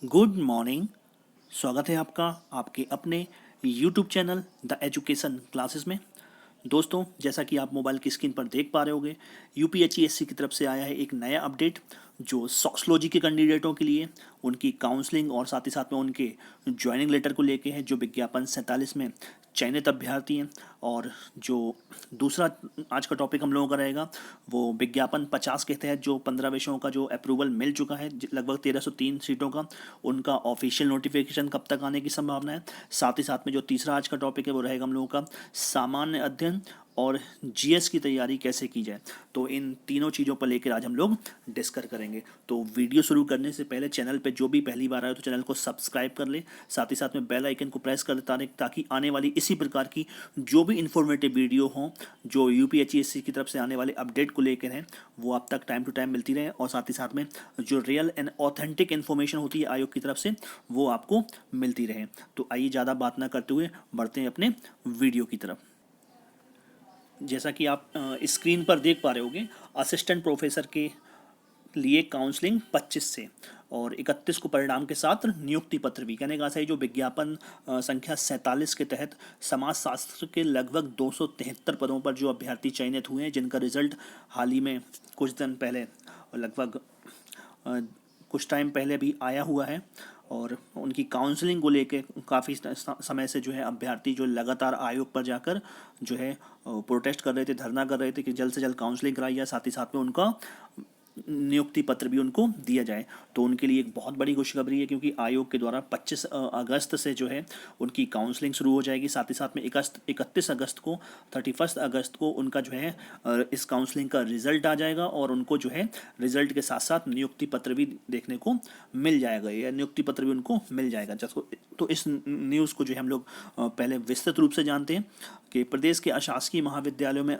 Good morning. स्वागत है आपका आपके अपने YouTube channel the education classes में। दोस्तों, जैसा कि आप मोबाइल की स्क्रीन पर देख पा रहे होंगे, यूपीएचईएससी की तरफ से आया है एक नया अपडेट जो सोशलॉजी के कैंडिडेटों के लिए उनकी काउंसलिंग और साथ ही साथ में उनके ज्वाइनिंग लेटर को लेके है, जो विज्ञापन 47 में चयनित अभ्यर्थी हैं। और जो दूसरा आज का टॉपिक हम लोगों का रहेगा वो विज्ञापन 50 के तहत जो 15 विषयों का जो अप्रूवल मिल चुका है, लगभग 1303 सीटों का, उनका ऑफिशियल नोटिफिकेशन कब तक आने की संभावना है। साथ ही साथ में जो तीसरा आज का टॉपिक है वो रहेगा हम लोगों का सामान्य अध्ययन और जीएस की तैयारी कैसे की जाए। तो इन तीनों चीज़ों पर लेकर आज हम लोग डिस्कस करेंगे। तो वीडियो शुरू करने से पहले चैनल पे जो भी पहली बार आए तो चैनल को सब्सक्राइब कर ले, साथ ही साथ में बेल आइकन को प्रेस कर देता ताकि आने वाली इसी प्रकार की जो भी इन्फॉर्मेटिव वीडियो हो जो यूपीएचईएससी की तरफ से आने वाले अपडेट को लेकर हैं वो आप तक टाइम टू टाइम मिलती रहे, और साथ ही साथ में जो रियल एंड ऑथेंटिक इन्फॉर्मेशन होती है आयोग की तरफ से वो आपको मिलती रहे। तो आइए ज़्यादा बात ना करते हुए बढ़ते हैं अपने वीडियो की तरफ। जैसा कि आप स्क्रीन पर देख पा रहे होंगे, असिस्टेंट प्रोफेसर के लिए काउंसलिंग 25 से और 31 को परिणाम के साथ नियुक्ति पत्र भी। कहने का ऐसा है, जो विज्ञापन संख्या 47 के तहत समाजशास्त्र के लगभग 273 पदों पर जो अभ्यर्थी चयनित हुए हैं, जिनका रिजल्ट हाल ही में कुछ दिन पहले, लगभग कुछ टाइम पहले भी आया हुआ है। और उनकी काउंसलिंग को लेके काफ़ी समय से जो है अभ्यर्थी जो लगातार आयोग पर जाकर जो है प्रोटेस्ट कर रहे थे, धरना कर रहे थे कि जल्द से जल्द काउंसलिंग कराई जाए, साथ ही साथ में उनका नियुक्ति पत्र भी उनको दिया जाए। तो उनके लिए एक बहुत बड़ी खुशखबरी है, क्योंकि आयोग के द्वारा 25 अगस्त से जो है उनकी काउंसलिंग शुरू हो जाएगी। साथ ही साथ में 31 अगस्त को 31 अगस्त को उनका जो है इस काउंसलिंग का रिजल्ट आ जाएगा, और उनको जो है रिजल्ट के साथ साथ नियुक्ति पत्र भी देखने को मिल जाएगा, या नियुक्ति पत्र भी उनको मिल जाएगा। जिसको तो इस न्यूज़ को जो है हम लोग पहले विस्तृत रूप से जानते हैं कि प्रदेश के अशासकीय महाविद्यालयों में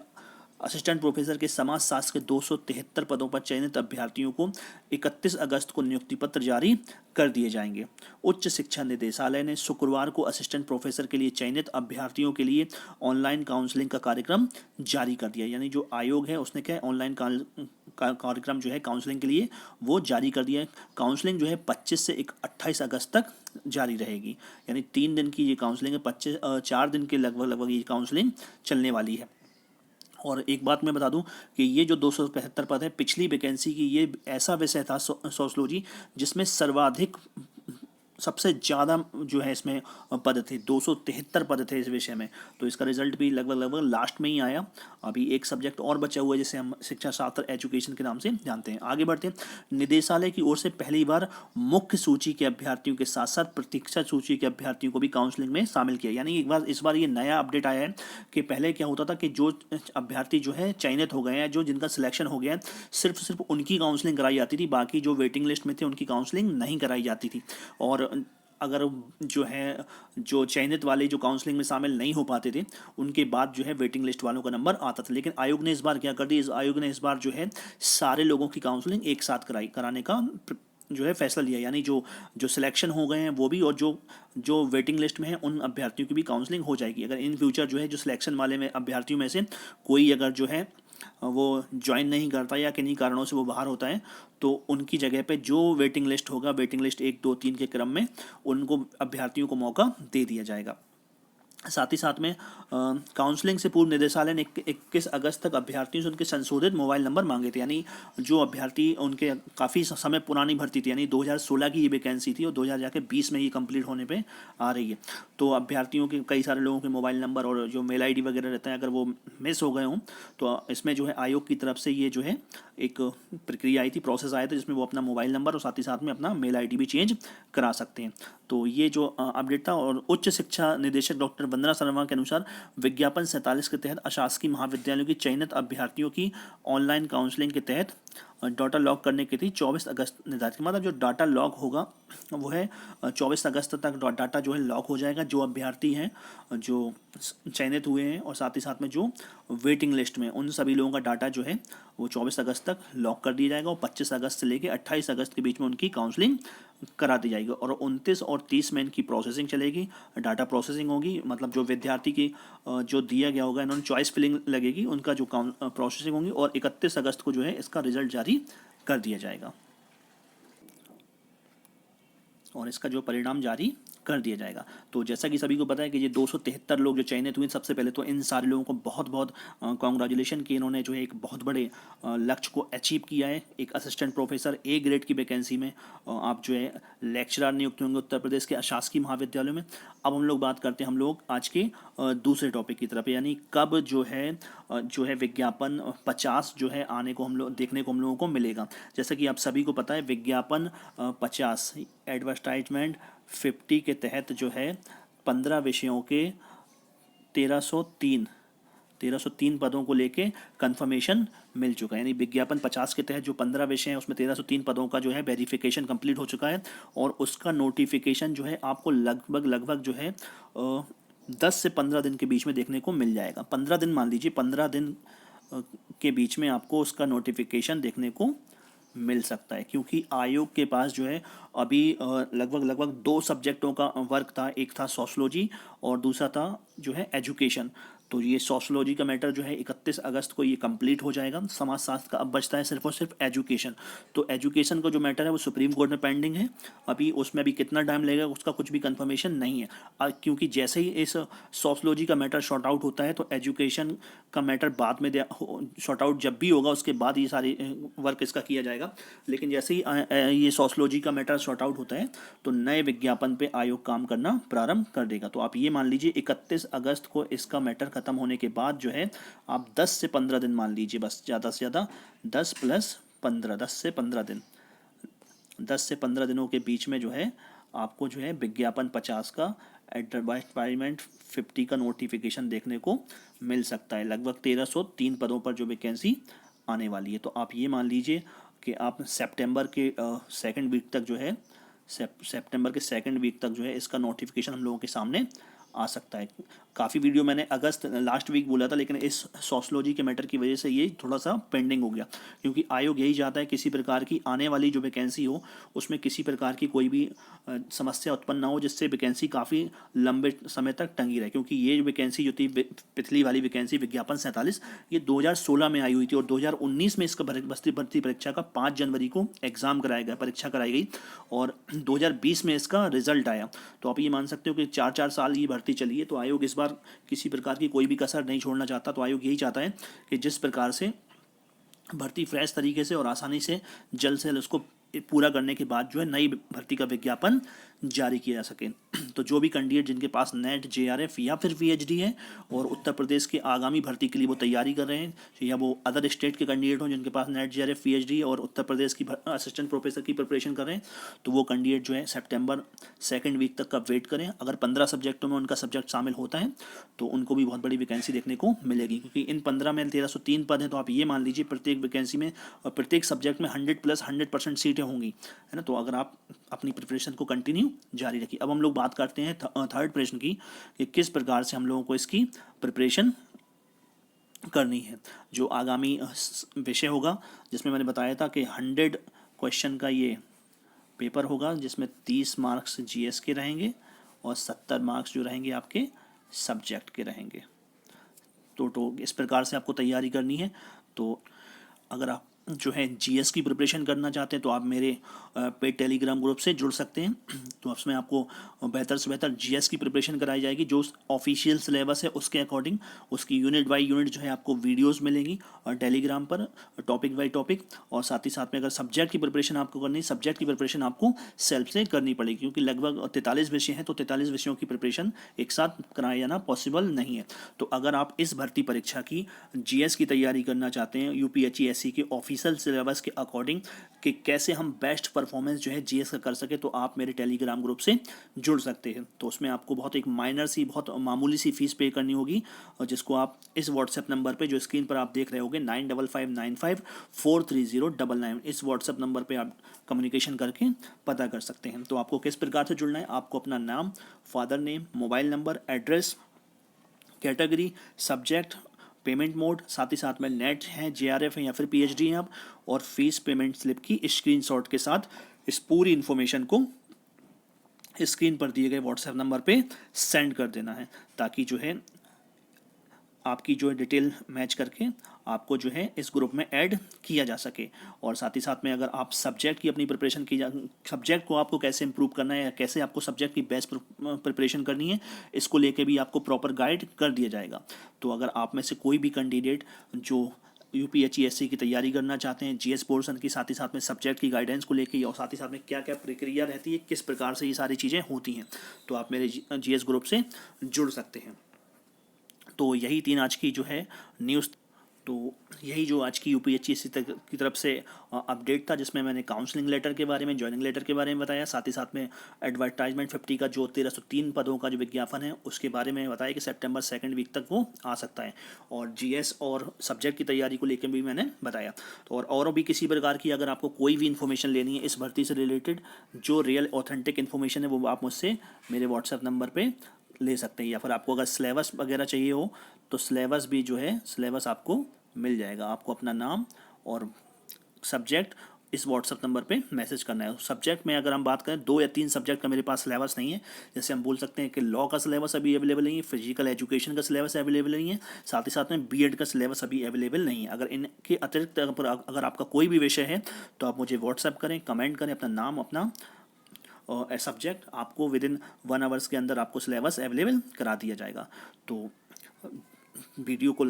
असिस्टेंट प्रोफेसर के समाजशास्त्र के 273 पदों पर चयनित अभ्यर्थियों को 31 अगस्त को नियुक्ति पत्र जारी कर दिए जाएंगे। उच्च शिक्षा निदेशालय ने शुक्रवार को असिस्टेंट प्रोफेसर के लिए चयनित अभ्यर्थियों के लिए ऑनलाइन काउंसलिंग का कार्यक्रम जारी कर दिया। यानी जो आयोग है उसने क्या ऑनलाइन कार्यक्रम जो है काउंसलिंग के लिए वो जारी कर दिया है। काउंसलिंग जो है 25 से 28 अगस्त तक जारी रहेगी। यानी 3 दिन की ये काउंसलिंग है, 4 दिन के लगभग ये काउंसलिंग चलने वाली है। और एक बात मैं बता दूं कि ये जो 275 पद है, पिछली वैकेंसी की ये ऐसा विषय था सोशलॉजी जिसमें सर्वाधिक सबसे ज़्यादा जो है इसमें पद थे, 273 पद थे इस विषय में। तो इसका रिजल्ट भी लगभग लास्ट में ही आया। अभी एक सब्जेक्ट और बचा हुआ है जिसे हम शिक्षा शास्त्र एजुकेशन के नाम से जानते हैं। आगे बढ़ते हैं। निदेशालय की ओर से पहली बार मुख्य सूची के अभ्यर्थियों के साथ साथ प्रतीक्षा सूची के अभ्यर्थियों को भी काउंसलिंग में शामिल किया। यानी एक बार इस बार ये नया अपडेट आया है कि पहले क्या होता था कि जो अभ्यर्थी जो है चयनित हो गए हैं, जो जिनका सिलेक्शन हो गया है, सिर्फ उनकी काउंसलिंग कराई जाती थी, बाकी जो वेटिंग लिस्ट में थे उनकी काउंसलिंग नहीं कराई जाती थी। और अगर जो है जो चयनित वाले जो काउंसलिंग में शामिल नहीं हो पाते थे उनके बाद जो है वेटिंग लिस्ट वालों का नंबर आता था। लेकिन आयोग ने इस बार क्या कर दिया, आयोग ने इस बार जो है सारे लोगों की काउंसलिंग एक साथ कराने का जो है फैसला लिया। यानी जो जो सिलेक्शन हो गए हैं वो भी, और जो जो वेटिंग लिस्ट में है उन अभ्यर्थियों की भी काउंसलिंग हो जाएगी। अगर इन फ्यूचर जो है जो सिलेक्शन वाले में अभ्यर्थियों में से कोई अगर जो है वो ज्वाइन नहीं करता या किन्हीं कारणों से वो बाहर होता है, तो उनकी जगह पे जो वेटिंग लिस्ट होगा, वेटिंग लिस्ट 1 2 3 के क्रम में उनको अभ्यर्थियों को मौका दे दिया जाएगा। साथ ही साथ में काउंसलिंग से पूर्व निदेशालय ने 21 अगस्त तक अभ्यर्थियों से उनके संशोधित मोबाइल नंबर मांगे थे। यानी जो अभ्यर्थी उनके काफ़ी समय पुरानी भर्ती थी, यानी 2016 की ये वैकेंसी थी और 2020 में ये कंप्लीट होने पे आ रही है। तो अभ्यर्थियों के कई सारे लोगों के मोबाइल नंबर और जो मेल आईडी वगैरह रहते हैं, अगर वो मिस हो गए हों तो इसमें जो है आयोग की तरफ से ये जो है एक प्रक्रिया आई थी, प्रोसेस आया था, जिसमें वो अपना मोबाइल नंबर और साथ ही साथ में अपना मेल आईडी भी चेंज करा सकते हैं। तो ये जो अपडेट था। और उच्च शिक्षा निदेशक डॉक्टर वंदना शर्मा के अनुसार विज्ञापन 47 के तहत अशासकीय महाविद्यालयों की चयनित अभ्यर्थियों की ऑनलाइन काउंसलिंग के तहत डाटा लॉग करने की थी 24 अगस्त निर्धारित। मतलब जो डाटा लॉग होगा वो है 24 अगस्त तक डाटा जो है लॉग हो जाएगा। जो अभ्यर्थी हैं जो चयनित हुए हैं और साथ ही साथ में जो वेटिंग लिस्ट में, उन सभी लोगों का डाटा जो है वो 24 अगस्त तक लॉक कर दिया जाएगा, और 25 अगस्त से लेकर 28 अगस्त के बीच में उनकी काउंसलिंग करा दी जाएगी। और 29 और 30 में इनकी प्रोसेसिंग चलेगी, डाटा प्रोसेसिंग होगी। मतलब जो विद्यार्थी की जो दिया गया होगा, इन्होंने चॉइस फिलिंग लगेगी, उनका जो प्रोसेसिंग होगी, और 31 अगस्त को जो है इसका रिजल्ट जारी कर दिया जाएगा। और इसका जो परिणाम जारी कर दिया जाएगा। तो जैसा कि सभी को पता है कि ये 273 लोग जो चयनित हुए, सबसे पहले तो इन सारे लोगों को बहुत बहुत कॉन्ग्रेचुलेशन कि इन्होंने जो है एक बहुत बड़े लक्ष्य को अचीव किया है। एक असिस्टेंट प्रोफेसर ए ग्रेड की वैकेंसी में आप जो है लेक्चरर नियुक्त होंगे उत्तर प्रदेश के शासकीय महाविद्यालयों में। अब हम लोग बात करते हैं हम लोग आज के दूसरे टॉपिक की तरफ, यानी कब जो है विज्ञापन 50 जो है आने को हम लोग देखने को हम लोगों को मिलेगा। जैसा कि आप सभी को पता है विज्ञापन 50 एडवर्टाइजमेंट 50 के तहत जो है 15 विषयों के 1303 पदों को लेके कंफर्मेशन मिल चुका है। यानी विज्ञापन 50 के तहत जो 15 विषय हैं उसमें 1303 पदों का जो है वेरिफिकेशन कंप्लीट हो चुका है और उसका नोटिफिकेशन जो है आपको लगभग जो है 10 से 15 दिन के बीच में देखने को मिल जाएगा। 15 दिन मान लीजिए, 15 दिन के बीच में आपको उसका नोटिफिकेशन देखने को मिल सकता है, क्योंकि आयोग के पास जो है अभी लगभग 2 सब्जेक्टों का वर्क था। एक था सोशलॉजी और दूसरा था जो है एजुकेशन। तो ये सोशलॉजी का मैटर जो है 31 अगस्त को ये कंप्लीट हो जाएगा। समाजशास्त्र का अब बचता है सिर्फ और सिर्फ एजुकेशन। तो एजुकेशन का जो मैटर है वो सुप्रीम कोर्ट में पेंडिंग है। अभी उसमें भी कितना टाइम लगेगा उसका कुछ भी कंफर्मेशन नहीं है, क्योंकि जैसे ही इस सोशलॉजी का मैटर शॉर्ट आउट होता है तो एजुकेशन का मैटर बाद में शॉर्ट आउट जब भी होगा उसके बाद ये सारी वर्क इसका किया जाएगा। लेकिन जैसे ही ये सोशलॉजी का मैटर शॉर्ट आउट होता है तो नए विज्ञापन पे आयोग काम करना प्रारंभ कर देगा। तो आप ये मान लीजिए 31 अगस्त को इसका मैटर खत्म होने के बाद जो है आप 10 से 15 दिन मान लीजिए, बस ज़्यादा से ज़्यादा 10 + 15, 10 से 15 दिन, 10 से 15 दिनों के बीच में जो है आपको जो है विज्ञापन 50 का एडवर्टाइजमेंट 50 का नोटिफिकेशन देखने को मिल सकता है। लगभग 1303 पदों पर जो वैकेंसी आने वाली है। तो आप ये मान लीजिए कि आप सितंबर के सेकंड वीक तक जो है सितंबर के सेकंड वीक तक जो है इसका नोटिफिकेशन हम लोगों के सामने आ सकता है। काफ़ी वीडियो मैंने अगस्त लास्ट वीक बोला था, लेकिन इस सोशलॉजी के मैटर की वजह से ये थोड़ा सा पेंडिंग हो गया, क्योंकि आयोग यही चाहता है किसी प्रकार की आने वाली जो वैकेंसी हो उसमें किसी प्रकार की कोई भी समस्या उत्पन्न ना हो, जिससे वैकेंसी काफ़ी लंबे समय तक टंगी रहे। क्योंकि ये वैकेंसी जो थी पिछली वाली वैकेंसी विज्ञापन 47 ये 2016 में आई हुई थी और 2019 में इसका भर्ती परीक्षा का 5 जनवरी को एग्जाम कराया गया, परीक्षा कराई गई और 2020 में इसका रिजल्ट आया। तो आप ये मान सकते हो कि 4-4 साल ये भर्ती चली है। तो आयोग इस बार किसी प्रकार की कोई भी कसर नहीं छोड़ना चाहता। तो आयोग यही चाहता है कि जिस प्रकार से भर्ती फ्रेश तरीके से और आसानी से जल्द से जल्द उसको पूरा करने के बाद जो है नई भर्ती का विज्ञापन जारी किया जा सके। तो जो भी कैंडिडेट जिनके पास नेट JRF या फिर PhD है और उत्तर प्रदेश के आगामी भर्ती के लिए वो तैयारी कर रहे हैं, या वो अदर स्टेट के कैंडिडेट हों जिनके पास नेट JRF PhD और उत्तर प्रदेश की असिस्टेंट प्रोफेसर की प्रिपरेशन कर रहे हैं, तो वो कैंडिडेट जो है सितंबर सेकंड वीक तक का वेट करें। अगर 15 सब्जेक्टों में उनका सब्जेक्ट शामिल होता है तो उनको भी बहुत बड़ी वैकेंसी देखने को मिलेगी, क्योंकि इन 15 में 1303 पद हैं। तो आप ये मान लीजिए प्रत्येक वैकेंसी में और प्रत्येक सब्जेक्ट में 100% सीटें होंगी, है ना। तो अगर आप अपनी प्रिपरेशन को कंटिन्यू जारी रखिए। अब हम लोग बात करते हैं थर्ड प्रश्न की कि किस प्रकार से हम लोगों को इसकी प्रिपरेशन करनी है। जो आगामी विषय होगा जिसमें मैंने बताया था कि 100 क्वेश्चन का ये पेपर होगा, जिसमें 30 मार्क्स GS के रहेंगे और 70 मार्क्स जो रहेंगे आपके सब्जेक्ट के रहेंगे। तो इस प्रकार से आपको तैयारी करनी है। तो अगर आप जो है GS की प्रिपरेशन करना चाहते हैं तो आप मेरे पेड टेलीग्राम ग्रुप से जुड़ सकते हैं। तो उसमें आपको बेहतर से बेहतर GS की प्रिपरेशन कराई जाएगी, जो ऑफिशियल सिलेबस है उसके अकॉर्डिंग। उसकी यूनिट बाय यूनिट जो है आपको वीडियोस मिलेंगी और टेलीग्राम पर टॉपिक बाय टॉपिक। और साथ ही साथ में अगर सब्जेक्ट की प्रिपरेशन आपको करनी है, सब्जेक्ट की प्रिपरेशन आपको सेल्फ से करनी पड़ेगी, क्योंकि लगभग 43 विषय हैं। तो 43 विषयों की प्रिपरेशन एक साथ कराया जाना पॉसिबल नहीं है। तो अगर आप इस भर्ती परीक्षा की GS की तैयारी करना चाहते हैं UPHESC के ऑफिशियल सिलेबस के अकॉर्डिंग कि कैसे हम बेस्ट परफॉर्मेंस जो है GS का कर सके, तो आप मेरे टेलीग्राम ग्रुप से जुड़ सकते हैं। तो उसमें आपको बहुत एक माइनर सी, बहुत मामूली सी फीस पे करनी होगी, और जिसको आप इस व्हाट्सएप नंबर पे जो स्क्रीन पर आप देख रहे होंगे 9559543099, इस व्हाट्सएप नंबर पे आप कम्युनिकेशन करके पता कर सकते हैं। तो आपको किस प्रकार से जुड़ना है, आपको अपना नाम, father name, mobile number, address, category, subject, payment mode, साथ ही साथ में नेट है, JRF है या फिर PhD हैं आप, और फीस पेमेंट स्लिप की स्क्रीनशॉट के साथ इस पूरी इन्फॉर्मेशन को स्क्रीन पर दिए गए व्हाट्सएप नंबर पे सेंड कर देना है, ताकि जो है आपकी जो है डिटेल मैच करके आपको जो है इस ग्रुप में ऐड किया जा सके। और साथ ही साथ में अगर आप सब्जेक्ट की अपनी प्रिपरेशन की सब्जेक्ट को आपको कैसे इंप्रूव करना है या कैसे आपको सब्जेक्ट की बेस्ट प्रिपरेशन करनी है, इसको लेके भी आपको प्रॉपर गाइड कर दिया जाएगा। तो अगर आप में से कोई भी कैंडिडेट जो यूपीएचईएससी की तैयारी करना चाहते हैं, जीएस पोर्शन की, साथ ही साथ में सब्जेक्ट की गाइडेंस को लेके और साथ ही साथ में क्या क्या प्रक्रिया रहती है, किस प्रकार से ये सारी चीज़ें होती हैं, तो आप मेरे जीएस ग्रुप से जुड़ सकते हैं। तो यही 3 आज की जो है न्यूज़, तो यही जो आज की यूपीएचईएससी की तरफ से अपडेट था, जिसमें मैंने काउंसलिंग लेटर के बारे में, ज्वाइनिंग लेटर के बारे में बताया, साथ ही साथ में एडवर्टाइजमेंट 50 का जो 1303 पदों का जो विज्ञापन है उसके बारे में बताया कि सितंबर 2nd वीक तक वो आ सकता है। और जीएस और सब्जेक्ट की तैयारी को लेकर भी मैंने बताया। तो और भी किसी प्रकार की अगर आपको कोई भी इन्फॉर्मेशन लेनी है इस भर्ती से रिलेटेड, जो रियल ऑथेंटिक इन्फॉर्मेशन है, वो आप मुझसे मेरे व्हाट्सएप नंबर पर ले सकते हैं। या फिर आपको अगर सिलेबस वगैरह चाहिए हो तो सिलेबस भी जो है, सिलेबस आपको मिल जाएगा। आपको अपना नाम और सब्जेक्ट इस व्हाट्सएप नंबर पे मैसेज करना है। सब्जेक्ट में अगर हम बात करें 2 या 3 सब्जेक्ट का मेरे पास सिलेबस नहीं है। जैसे हम बोल सकते हैं कि लॉ का सिलेबस अभी अवेलेबल नहीं है, फिजिकल एजुकेशन का सिलेबस अवेलेबल नहीं है, साथ ही साथ में बीएड का सिलेबस अभी अवेलेबल नहीं है। अगर इनके अतिरिक्त अगर आपका कोई भी विषय है तो आप मुझे व्हाट्सएप करें, कमेंट करें अपना नाम, अपना और सब्जेक्ट, आपको विद इन 1 आवर्स के अंदर आपको सिलेबस अवेलेबल करा दिया जाएगा। तो वीडियो को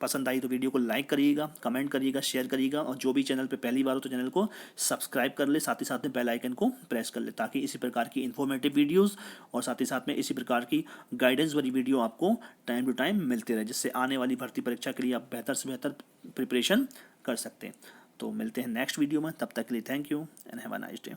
पसंद आई तो वीडियो को लाइक करिएगा, कमेंट करिएगा, शेयर करिएगा, और जो भी चैनल पे पहली बार हो तो चैनल को सब्सक्राइब कर ले, साथ ही साथ में बेल आइकन को प्रेस कर ले, ताकि इसी प्रकार की इन्फॉर्मेटिव वीडियोस और साथ ही साथ में इसी प्रकार की गाइडेंस वाली वीडियो आपको टाइम टू टाइम मिलते रहे, जिससे आने वाली भर्ती परीक्षा के लिए आप बेहतर से बेहतर प्रिपरेशन कर सकते हैं। तो मिलते हैं नेक्स्ट वीडियो में, तब तक के लिए thank you and have a nice day.